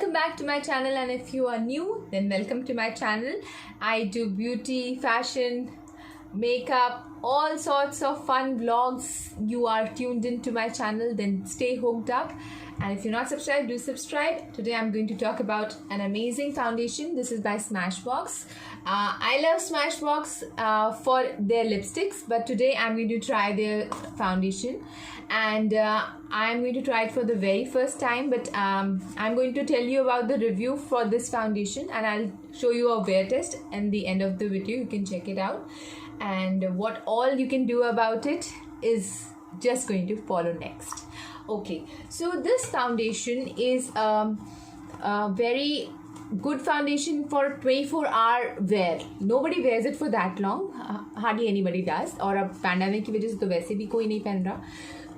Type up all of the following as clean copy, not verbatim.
welcome back to my channel, and if you are new, then welcome to my channel. I do beauty, fashion, makeup, all sorts of fun vlogs. You are tuned into my channel, then stay hooked up. And if you're not subscribed, do subscribe. Today I'm going to talk about an amazing foundation. This is by Smashbox. I love Smashbox for their lipsticks, but today I'm going to try their foundation, and I'm going to try it for the very first time. But I'm going to tell you about the review for this foundation, and I'll show you a wear test in the end of the video. You can check it out, and what all you can do about it is just going to follow next. Okay, so this foundation is a very good foundation for 24-hour wear. Nobody wears it for that long. Hardly anybody does. और अब pandemic की वजह से तो वैसे भी कोई नहीं पहन रहा.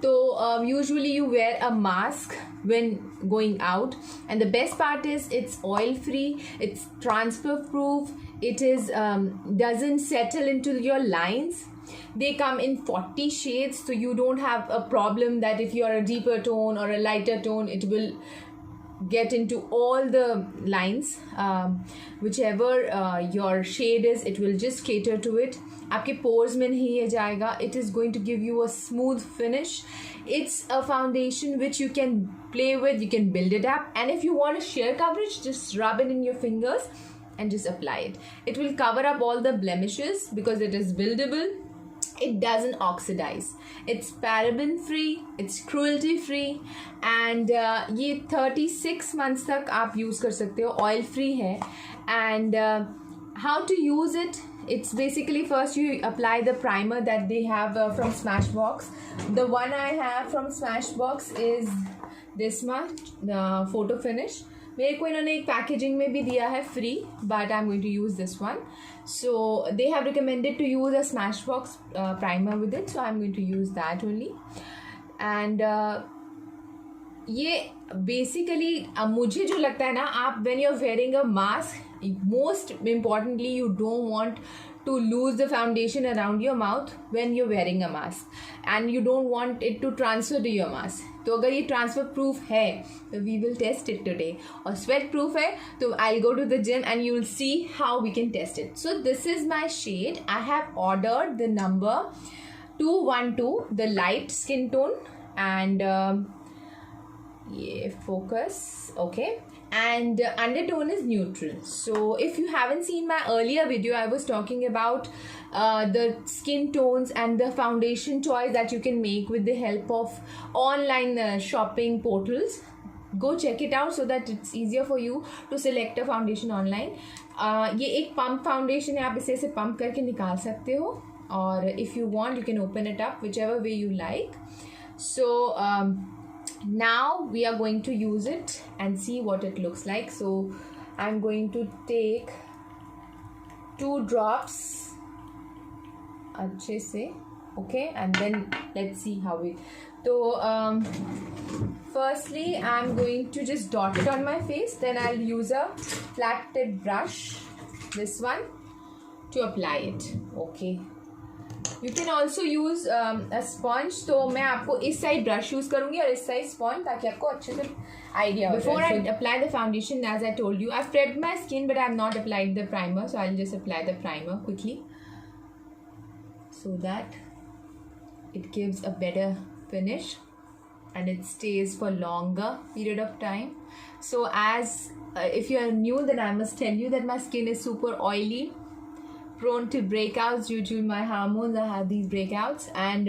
So usually you wear a mask when going out, and the best part is it's oil free, it's transfer proof, it is doesn't settle into your lines. They come in 40 shades, so you don't have a problem that if you are a deeper tone or a lighter tone, it will get into all the lines. Whichever your shade is, it will just cater to it. आपके pores में नहीं ये जाएगा. It is going to give you a smooth finish. It's a foundation which you can play with, you can build it up, and if you want a sheer coverage, just rub it in your fingers and just apply it. It will cover up all the blemishes because it is buildable. It doesn't oxidize. It's paraben free, it's cruelty free, and ये 36 months तक आप use कर सकते हो. Oil free है. And how to use it? It's basically, first you apply the primer that they have from Smashbox. The one I have from Smashbox is this much, the photo finish. मेरे को इन्होंने एक packaging में भी दिया है free, but I am going to use this one. So they have recommended to use a Smashbox primer with it, so I am going to use that only. And ये basically मुझे जो लगता है ना, आप when you are wearing a mask, most importantly you don't want to lose the foundation around your mouth when you're wearing a mask, and you don't want it to transfer to your mask. तो अगर ये transfer proof है तो we will test it today, और sweat proof है तो I'll go to the gym and you will see how we can test it. So this is my shade. I have ordered the number 212, the light skin tone, and yeah, focus, okay. And undertone is neutral. So if you haven't seen my earlier video, I was talking about the skin tones and the foundation choice that you can make with the help of online shopping portals. Go check it out so that it's easier for you to select a foundation online. ये एक pump foundation है, आप इसे ऐसे pump करके निकाल सकते हो, और if you want you can open it up whichever way you like. So now we are going to use it and see what it looks like. So I'm going to take 2 drops अच्छे से, okay, and then let's see how it. So firstly I'm going to just dot it on my face, then I'll use a flat tip brush, this one, to apply it. Okay, you can also use a sponge. तो मैं आपको इस side brush use करूँगी और इस side sponge, ताकि आपको अच्छे से आइडिया हो. Before I apply the foundation, as I told you, I've prepped my skin but I have not applied the primer, so I'll just apply the primer quickly so that it gives a better finish and it stays for longer period of time. So as if you are new, then I must tell you that my skin is super oily, prone to breakouts due to my hormones. I have these breakouts, and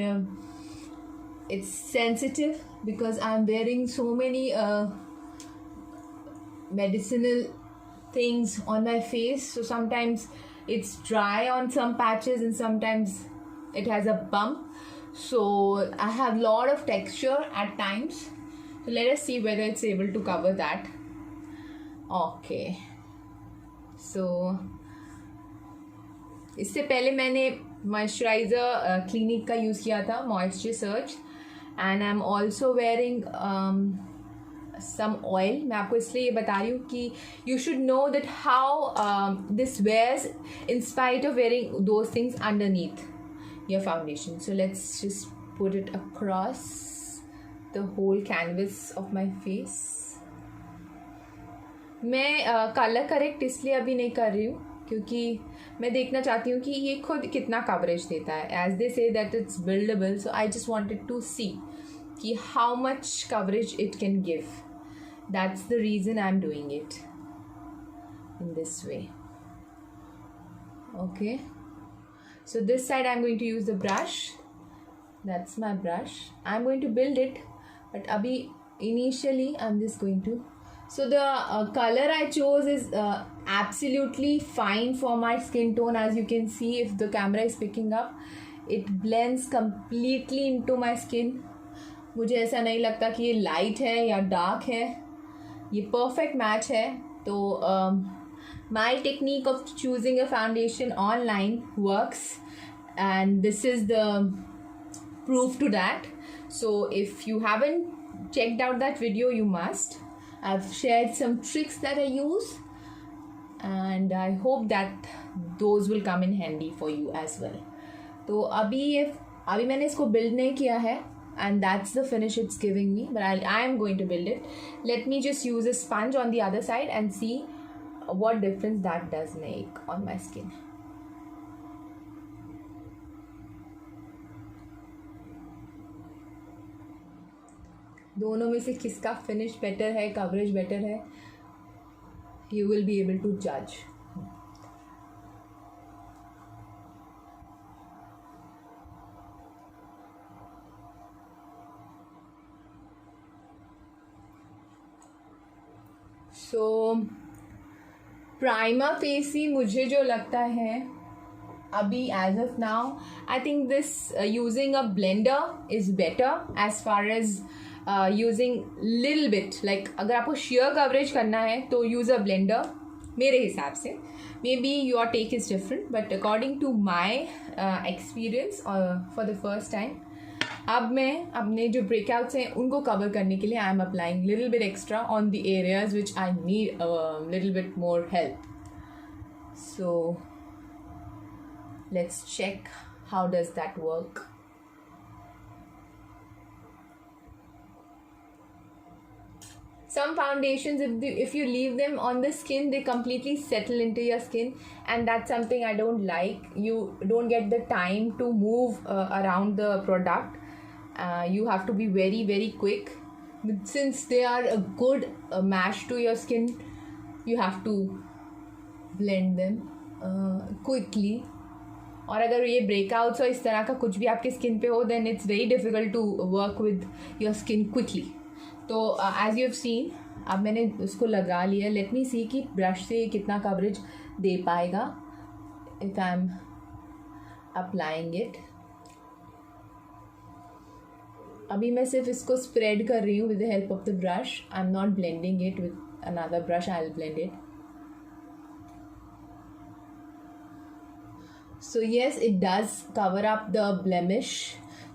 it's sensitive because I'm wearing so many medicinal things on my face. So sometimes it's dry on some patches and sometimes it has a bump. So I have a lot of texture at times. So let us see whether it's able to cover that. Okay, so इससे पहले मैंने moisturiser clinic का use किया था, moisture surge, and I am also wearing some oil. मैं आपको इसलिए ये बता रही हूँ कि you should know that how this wears in spite of wearing those things underneath your foundation. So let's just put it across the whole canvas of my face. मैं colour correct इसलिए अभी नहीं कर रही हूँ क्योंकि मैं देखना चाहती हूँ कि ये खुद कितना कवरेज देता है. As they say that it's buildable, so I just wanted to see कि how much coverage it can give. That's the reason I am doing it in this way. Okay, so this side I'm going to use the brush. That's my brush. I'm going to build it, but abhi initially I'm just going to. So the color I chose is absolutely fine for my skin tone. As you can see, if the camera is picking up, it blends completely into my skin. मुझे ऐसा नहीं लगता कि ये light है या dark है, ये परफेक्ट मैच है. तो my technique of choosing a foundation online works, and this is the proof to that. So if you haven't checked out that video, you must. I've shared some tricks that I use, and I hope that those will come in handy for you as well. तो अभी मैंने इसको build नहीं किया है, and that's the finish it's giving me, but I am going to build it. Let me just use a sponge on the other side and see what difference that does make on my skin. दोनों में से किसका finish better है, coverage better है, you will be able to judge. So prima facie मुझे जो लगता है अभी as of now, I think this using a blender is better as far as using little bit. Like अगर आपको share coverage करना है तो यूज़ अ ब्लेंडर मेरे हिसाब से. Maybe your take is different, but according to my experience for the first time, अब मैं अपने जो ब्रेकआउट्स हैं उनको कवर करने के लिए I am applying little bit extra on the areas which I need little bit more help. So let's check how does that work. Some foundations, if you leave them on the skin, they completely settle into your skin, and that's something I don't like. You don't get the time to move around the product. You have to be very, very quick. But since they are a good match to your skin, you have to blend them quickly. और अगर ये breakouts और इस तरह का कुछ भी आपके स्किन पे हो, then it's very difficult to work with your skin quickly. तो एज यू हैव सीन, अब मैंने उसको लगा लिया. लेट मी सी कि ब्रश से कितना कवरेज दे पाएगा if I am applying it. अभी मैं सिर्फ इसको स्प्रेड कर रही हूँ with the help of the brush. I am not blending it with another brush. I will blend it. So yes, it does cover up the blemish.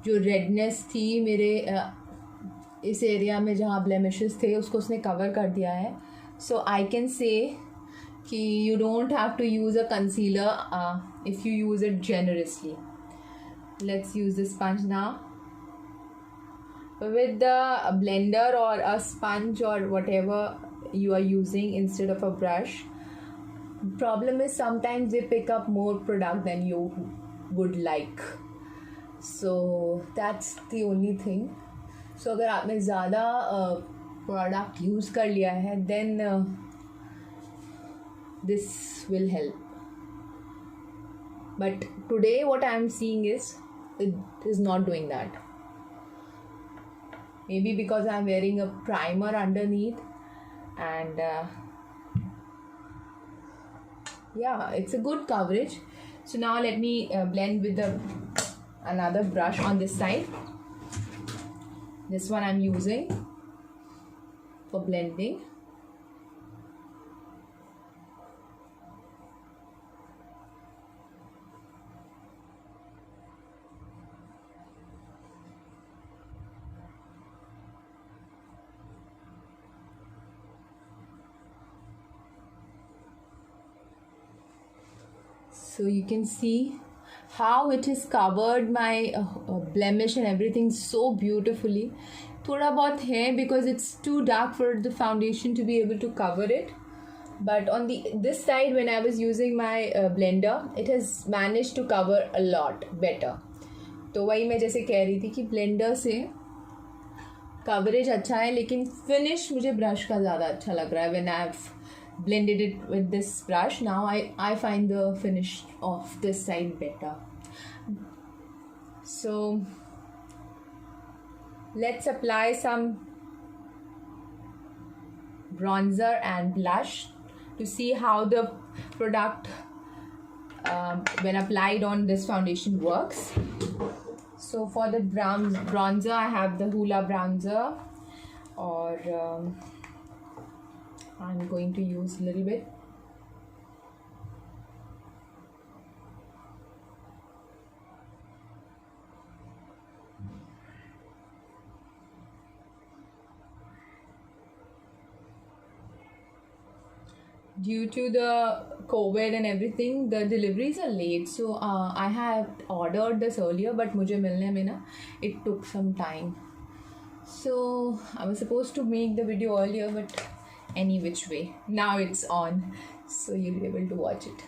जो redness थी मेरे इस एरिया में जहाँ ब्लेमिशेस थे उसको उसने कवर कर दिया है. सो आई कैन से कि you don't have to use a concealer if you use it generously. Let's use the sponge now. With the blender or a sponge or whatever you are using instead of a brush, problem is sometimes they pick up more product than you would like. So that's the only thing. So अगर आपने ज़्यादा product use कर लिया है, then this will help. But today what I am seeing is it is not doing that. Maybe because I'm wearing a primer underneath, and yeah, it's a good coverage. So now let me blend with another brush on this side. This one I'm using for blending. So you can see how it has covered my blemish and everything so beautifully. थोड़ा बहुत है because it's too dark for the foundation to be able to cover it. but on this side when I was using my blender, it has managed to cover a lot better. तो वही मैं जैसे कह रही थी कि blender से coverage अच्छा है, लेकिन फिनिश मुझे ब्रश का ज़्यादा अच्छा लग रहा है. When I have blended it with this brush, now I find the finish of this side better. So let's apply some bronzer and blush to see how the product when applied on this foundation works. So for the bronzer, I have the Hoola bronzer, or I'm going to use a little bit. Due to the COVID and everything, the deliveries are late. So I have ordered this earlier, but मुझे मिलने में ना it took some time. So I was supposed to make the video earlier, but any which way, now it's on, so you'll be able to watch it.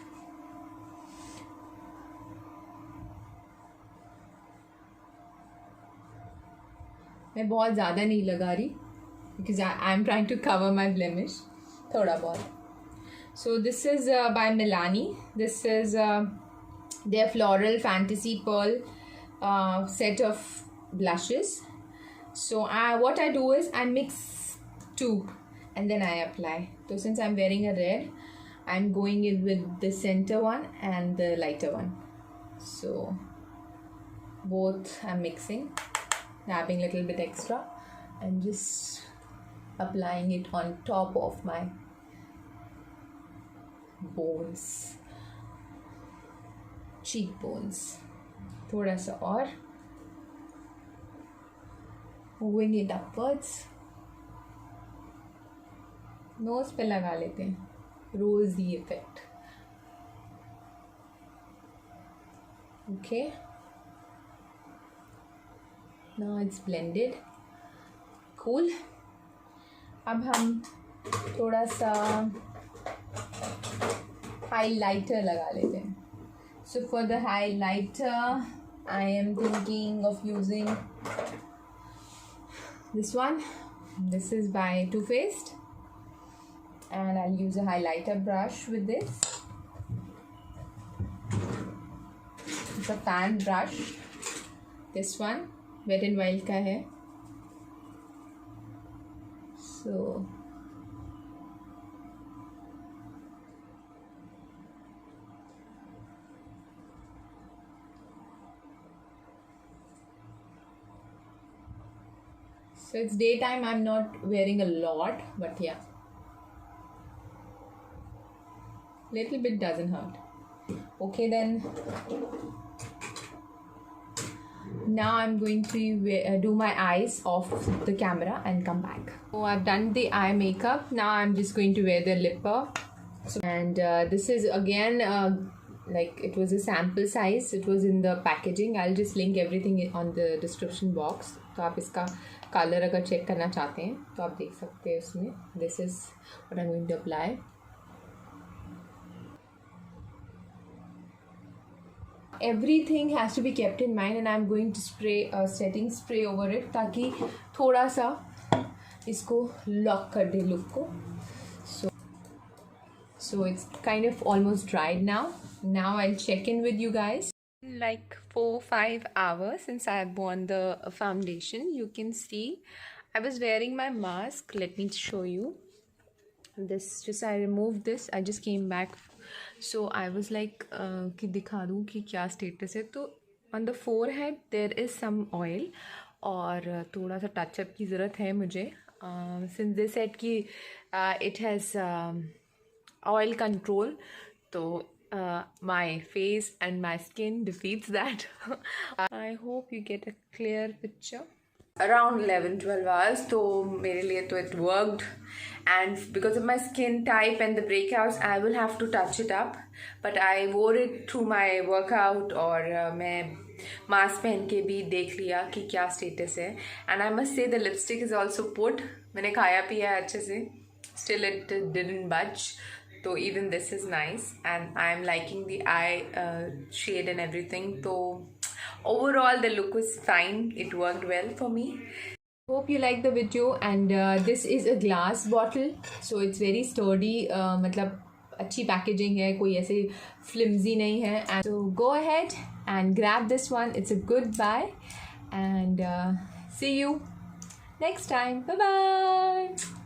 मैं बहुत ज़्यादा नहीं लगा रही because I'm trying to cover my blemish थोड़ा बहुत. So this is by Milani. This is their Floral Fantasy Pearl set of blushes. So what I do is I mix two and then I apply. So since I'm wearing a red, I'm going in with the center one and the lighter one. So both I'm mixing, dabbing a little bit extra and just applying it on top of my bones, cheekbones. थोड़ा सा और moving it upwards. Knows पे लगा लेते हैं, रोजी effect. Okay, now it's blended. Cool. अब हम थोड़ा सा highlighter लगा लेते हैं. So for the highlighter, I am thinking of using this one. This is by Too Faced, and I'll use a highlighter brush with this. It's a fan brush. This one Wet n Wild का है. So it's daytime, I'm not wearing a lot, but yeah, little bit doesn't hurt. Okay, then now I'm going to do my eyes off the camera and come back. So I've done the eye makeup. Now I'm just going to wear the lipper. So, and this is again like it was a sample size. It was in the packaging. I'll just link everything on the description box. तो आप इसका colour अगर check करना चाहते हैं तो आप देख सकते हैं उसमें. This is what I'm going to apply. Everything has to be kept in mind, and I'm going to spray a setting spray over it ताकि थोड़ा सा इसको lock कर दे look को. So it's kind of almost dried now. Now I'll check in with you guys. Like 4-5 hours since I have worn the foundation, you can see I was wearing my mask. Let me show you. I removed this. I just came back. So I was like कि दिखा दूँ कि क्या status है. तो on the forehead there is some oil और थोड़ा सा touch up की ज़रूरत है मुझे. Since they said कि it has oil control, so my face and my skin defeats that. I hope you get a clear picture. Around 11-12 hours, so मेरे लिए तो it worked, and because of my skin type and the breakouts I will have to touch it up, but I wore it through my workout और मैं mask पहन के भी देख लिया कि क्या status है. And I must say the lipstick is also put. मैंने खाया पिया अच्छे से, still it didn't budge. So even this is nice, and I'm liking the eye shade and everything. So overall the look was fine, it worked well for me. Hope you like the video. And this is a glass bottle, so it's very sturdy. मतलब अच्छी packaging है, कोई ऐसे flimsy नहीं है. And so go ahead and grab this one. It's a good buy, and see you next time. Bye bye.